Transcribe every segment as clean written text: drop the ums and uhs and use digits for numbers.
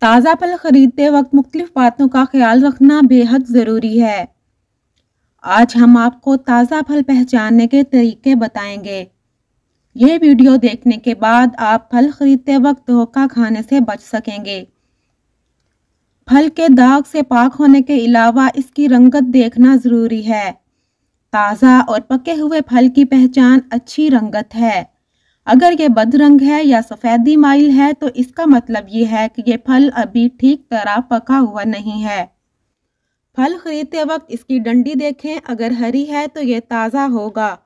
ताज़ा फल खरीदते वक्त मुख्तलिफ बातों का ख्याल रखना बेहद ज़रूरी है। आज हम आपको ताज़ा फल पहचानने के तरीके बताएंगे। ये वीडियो देखने के बाद आप फल खरीदते वक्त धोखा खाने से बच सकेंगे। फल के दाग से पाक होने के अलावा इसकी रंगत देखना ज़रूरी है। ताज़ा और पके हुए फल की पहचान अच्छी रंगत है। अगर ये बदरंग है या सफ़ेदी माइल है तो इसका मतलब ये है कि ये फल अभी ठीक तरह पका हुआ नहीं है। फल खरीदते वक्त इसकी डंडी देखें, अगर हरी है तो ये ताज़ा होगा।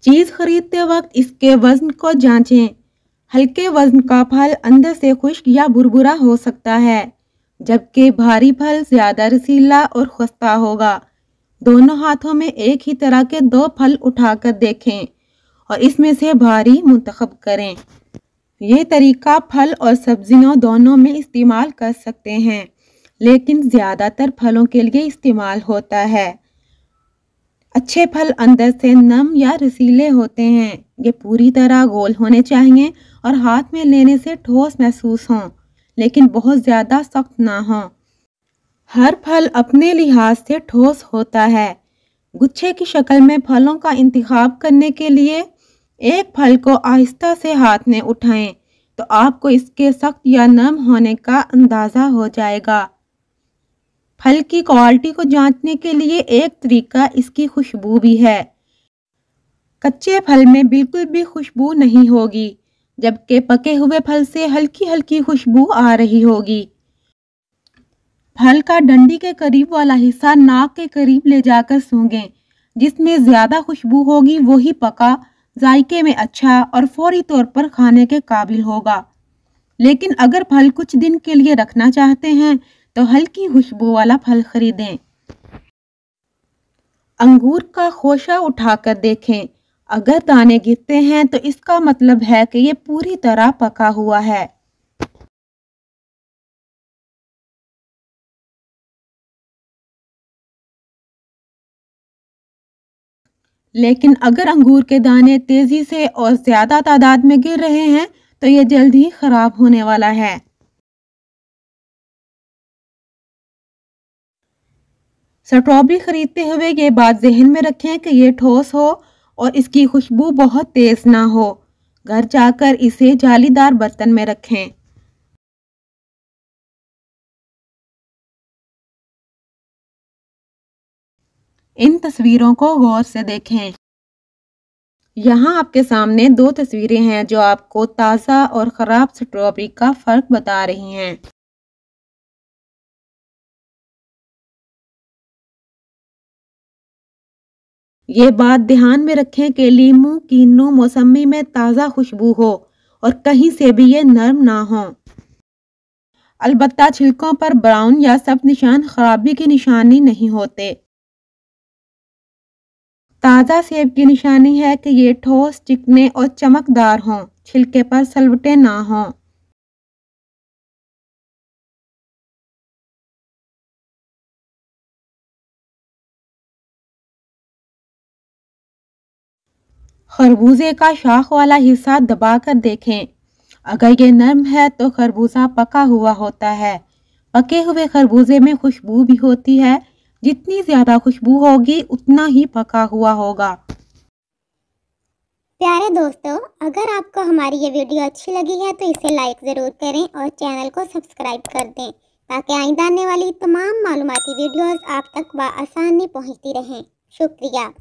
चीज़ खरीदते वक्त इसके वज़न को जांचें। हल्के वज़न का फल अंदर से खुश्क या बुरबुरा हो सकता है, जबकि भारी फल ज़्यादा रसीला और खस्ता होगा। दोनों हाथों में एक ही तरह के दो फल उठाकर देखें और इसमें से भारी मुंतखब करें। ये तरीका फल और सब्जियों दोनों में इस्तेमाल कर सकते हैं, लेकिन ज़्यादातर फलों के लिए इस्तेमाल होता है। अच्छे फल अंदर से नम या रसीले होते हैं। ये पूरी तरह गोल होने चाहिए और हाथ में लेने से ठोस महसूस हों, लेकिन बहुत ज़्यादा सख्त ना हों। हर फल अपने लिहाज से ठोस होता है। गुच्छे की शक्ल में फलों का इंतखाब करने के लिए एक फल को आहिस्ता से हाथ में उठाएं तो आपको इसके सख्त या नम होने का अंदाज़ा हो जाएगा। फल की क्वालिटी को जांचने के लिए एक तरीका इसकी खुशबू भी है। कच्चे फल में बिल्कुल भी खुशबू नहीं होगी, जबकि पके हुए फल से हल्की हल्की खुशबू आ रही होगी। फल का डंडी के करीब वाला हिस्सा नाक के करीब ले जाकर सूंघें। जिसमें ज़्यादा खुशबू होगी वही पका, जायके में अच्छा और फौरी तौर पर खाने के काबिल होगा। लेकिन अगर फल कुछ दिन के लिए रखना चाहते हैं तो हल्की खुशबू वाला फल खरीदें। अंगूर का खोशा उठाकर देखें। अगर दाने गिरते हैं तो इसका मतलब है कि ये पूरी तरह पका हुआ है। लेकिन अगर अंगूर के दाने तेजी से और ज्यादा तादाद में गिर रहे हैं तो ये जल्द ही खराब होने वाला है। स्ट्रॉबेरी खरीदते हुए ये बात जहन में रखें कि ये ठोस हो और इसकी खुशबू बहुत तेज ना हो। घर जाकर इसे जालीदार बर्तन में रखें। इन तस्वीरों को गौर से देखें। यहाँ आपके सामने दो तस्वीरें हैं जो आपको ताज़ा और ख़राब स्ट्रॉबेरी का फ़र्क बता रही हैं। ये बात ध्यान में रखें कि लीमू, कीनू, मौसमी में ताज़ा खुशबू हो और कहीं से भी ये नरम ना हो। अलबत्ता छिलकों पर ब्राउन या सख्त निशान खराबी की निशानी नहीं होते। ताज़ा सेब की निशानी है कि ये ठोस, चिकने और चमकदार हों, छिलके पर सलवटें ना हों। खरबूजे का शाख वाला हिस्सा दबाकर देखें। अगर ये नरम है तो खरबूजा पका हुआ होता है। पके हुए खरबूजे में खुशबू भी होती है। जितनी ज़्यादा खुशबू होगी उतना ही पका हुआ होगा। प्यारे दोस्तों, अगर आपको हमारी ये वीडियो अच्छी लगी है तो इसे लाइक ज़रूर करें और चैनल को सब्सक्राइब कर दें ताकि आइंदा आने वाली तमाम मालूमाती वीडियोस आप तक बआसानी पहुंचती रहें। शुक्रिया।